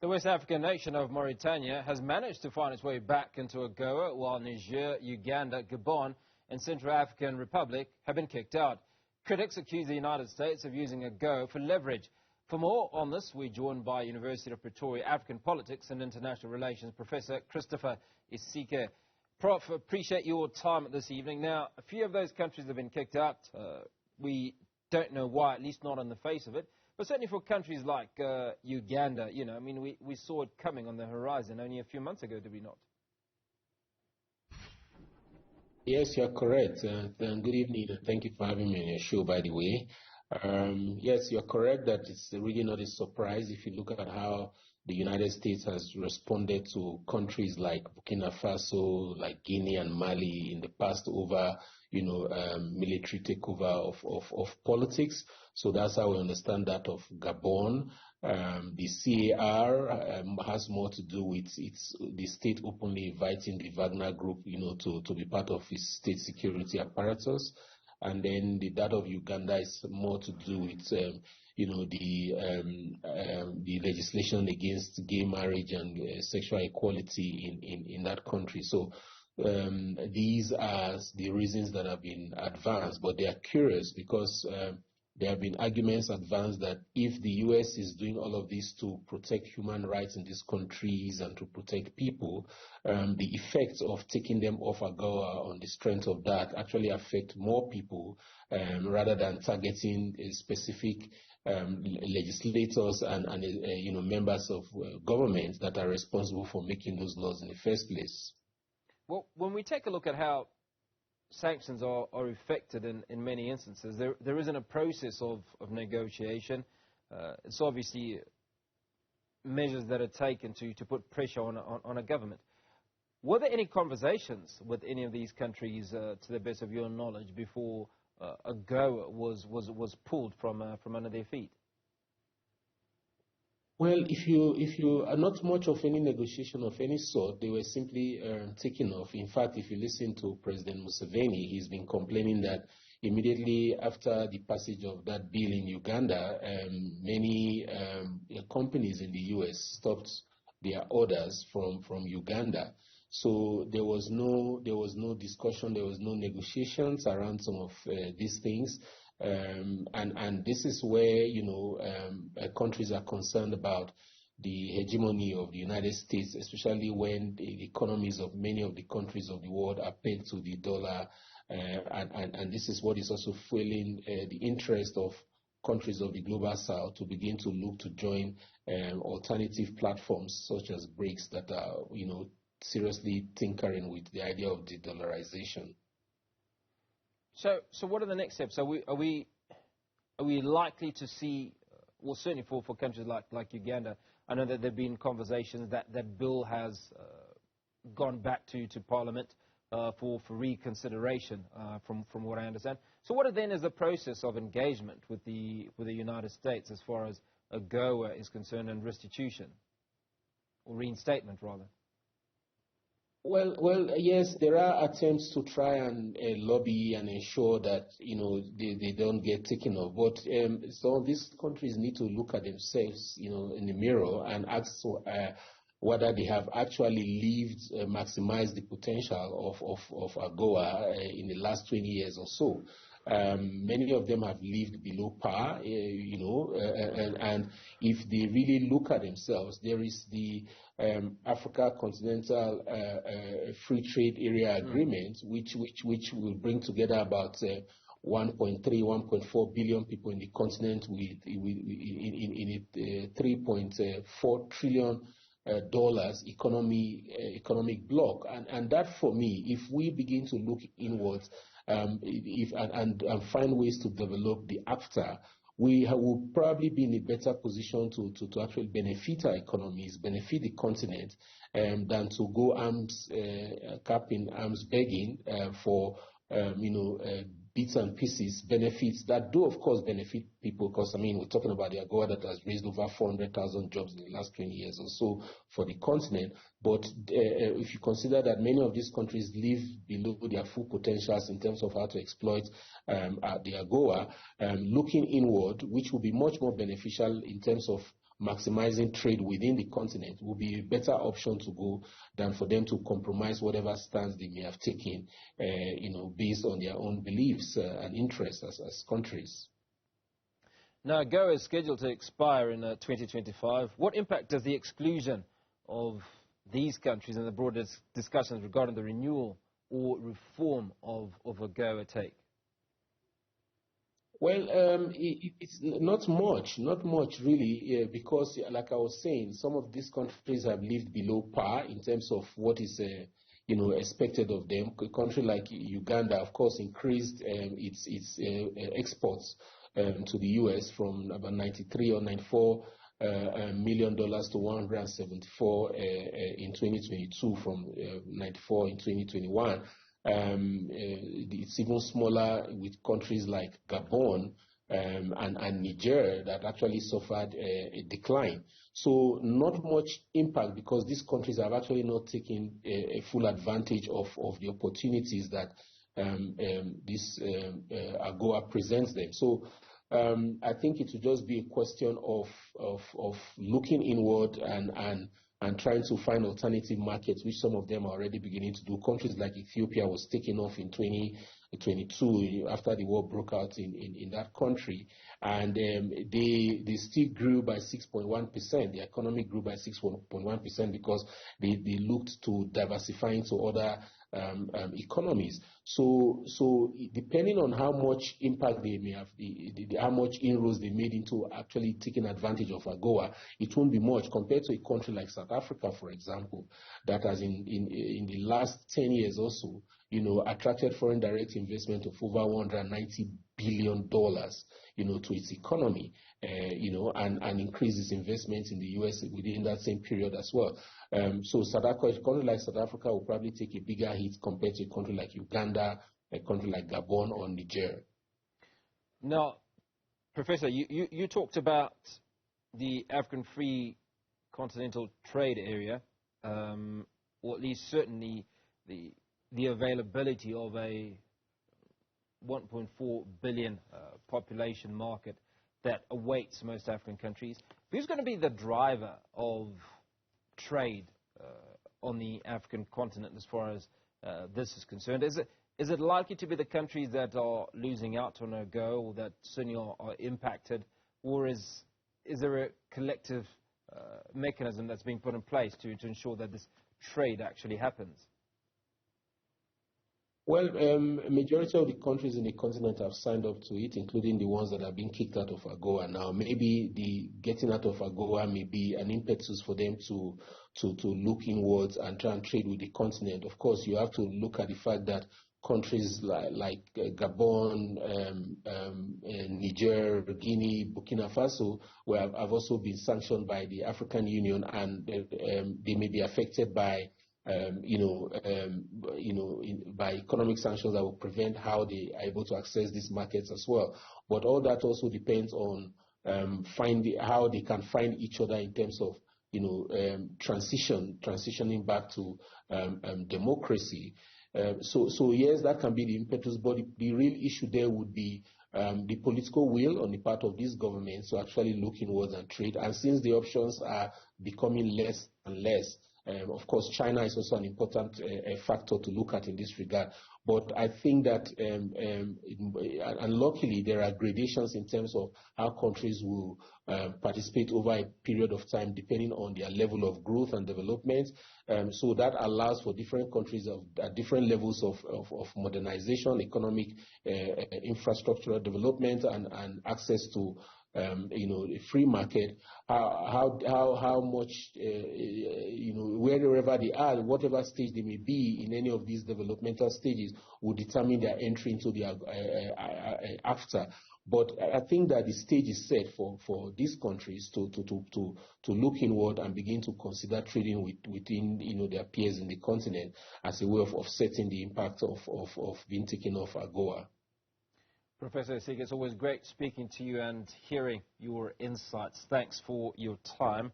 The West African nation of Mauritania has managed to find its way back into Agoa, while Niger, Uganda, Gabon and Central African Republic have been kicked out. Critics accuse the United States of using Agoa for leverage. For more on this, we're joined by University of Pretoria African Politics and International Relations Professor Christopher Isike. Prof, appreciate your time this evening. Now, a few of those countries have been kicked out. We don't know why, at least not on the face of it. But certainly for countries like Uganda, I mean, we saw it coming on the horizon only a few months ago, did we not? Yes, you're correct. Good evening, and thank you for having me on your show, by the way. Yes, you're correct that it's really not a surprise if you look at how the United States has responded to countries like Burkina Faso, like Guinea and Mali in the past over, military takeover of politics. So that's how we understand that of Gabon. The CAR has more to do with the state openly inviting the Wagner group, to be part of its state security apparatus. And then that of Uganda is more to do with, the legislation against gay marriage and sexual equality in that country. So these are the reasons that have been advanced, but they are curious because there have been arguments advanced that if the U.S. is doing all of this to protect human rights in these countries and to protect people, the effects of taking them off Agoa on the strength of that actually affect more people rather than targeting specific legislators and members of government that are responsible for making those laws in the first place. Well, when we take a look at how sanctions are effected in many instances, there isn't a process of negotiation. It's obviously measures that are taken to put pressure on a government. Were there any conversations with any of these countries, to the best of your knowledge, before Agoa was pulled from under their feet? Well, if you are not much of any negotiation of any sort, they were simply taken off. In fact, if you listen to President Museveni, he's been complaining that immediately after the passage of that bill in Uganda, many companies in the U.S. stopped their orders from Uganda. So there was no discussion, there was no negotiations around some of these things. And this is where, countries are concerned about the hegemony of the United States, especially when the economies of many of the countries of the world are pegged to the dollar. And this is what is also fueling the interest of countries of the global south to begin to look to join alternative platforms such as BRICS that are, seriously tinkering with the idea of de-dollarization. So what are the next steps? Are we likely to see, well, certainly for countries like Uganda, I know that there have been conversations that bill has gone back to Parliament for reconsideration, from what I understand. So what then is the process of engagement with the United States as far as Agoa is concerned and restitution, or reinstatement rather? Well, yes, there are attempts to try and lobby and ensure that, they don't get taken off. But so these countries need to look at themselves, in the mirror and ask whether they have actually maximized the potential of Agoa in the last 20 years or so. Many of them have lived below par, and if they really look at themselves, there is the Africa Continental Free Trade Area Agreement, which will bring together about 1.3, 1.4 billion people in the continent in a $3.4 trillion economic bloc, and that for me, if we begin to look inwards, and find ways to develop the AFTA, we will probably be in a better position to actually benefit our economies, benefit the continent, than to go arms begging for bits and pieces, benefits that do, of course, benefit people, because, we're talking about the Agoa that has raised over 400,000 jobs in the last 20 years or so for the continent. But if you consider that many of these countries live below their full potentials in terms of how to exploit the Agoa, looking inward, which will be much more beneficial in terms of maximizing trade within the continent will be a better option to go than for them to compromise whatever stance they may have taken, based on their own beliefs and interests as countries. Now, Agoa is scheduled to expire in 2025. What impact does the exclusion of these countries in the broader discussions regarding the renewal or reform of Agoa take? Well, it's not much really, because like I was saying, some of these countries have lived below par in terms of what is expected of them. A country like Uganda, of course, increased its exports to the U.S. from about 93 or 94 million dollars to 174 in 2022 from 94 in 2021. It's even smaller with countries like Gabon and Niger that actually suffered a decline. So not much impact because these countries have actually not taken a full advantage of the opportunities that this Agoa presents them. So I think it will just be a question of looking inward and trying to find alternative markets, which some of them are already beginning to do. Countries like Ethiopia was taken off in 2022 after the war broke out in that country, and they still grew by 6.1%. The economy grew by 6.1% because they looked to diversifying to other economies. So depending on how much impact they may have, how much inroads they made into actually taking advantage of Agoa, it won't be much compared to a country like South Africa, for example, that has in the last 10 years or so, attracted foreign direct investment of over $190 billion, to its economy, and increase its investments in the U.S. within that same period as well. So a country like South Africa will probably take a bigger hit compared to a country like Uganda, a country like Gabon or Niger. Now, Professor, you talked about the African Free Continental Trade Area, or at least certainly the availability of a 1.4 billion population market that awaits most African countries. Who's going to be the driver of trade on the African continent as far as this is concerned? Is it likely to be the countries that are losing out on Agoa or that certainly are impacted, or is there a collective mechanism that's being put in place to ensure that this trade actually happens? Well, a majority of the countries in the continent have signed up to it, including the ones that have been kicked out of Agoa. Now, maybe the getting out of Agoa may be an impetus for them to look inwards and try and trade with the continent. Of course, you have to look at the fact that countries like Gabon, Niger, Guinea, Burkina Faso have also been sanctioned by the African Union, and they may be affected by by economic sanctions that will prevent how they are able to access these markets as well. But all that also depends on how they can find each other in terms of transitioning back to democracy. So yes, that can be the impetus, but the real issue there would be the political will on the part of these governments to actually look inwards and trade. And since the options are becoming less and less, of course, China is also an important factor to look at in this regard. But I think that, and luckily, there are gradations in terms of how countries will participate over a period of time, depending on their level of growth and development. So that allows for different countries at different levels of modernization, economic, infrastructural development, and access to a free market. How much, wherever they are, whatever stage they may be in any of these developmental stages, will determine their entry into the after. But I think that the stage is set for these countries to look inward and begin to consider trading within their peers in the continent as a way of offsetting the impact of being taken off Agoa. Professor Isike, it's always great speaking to you and hearing your insights. Thanks for your time.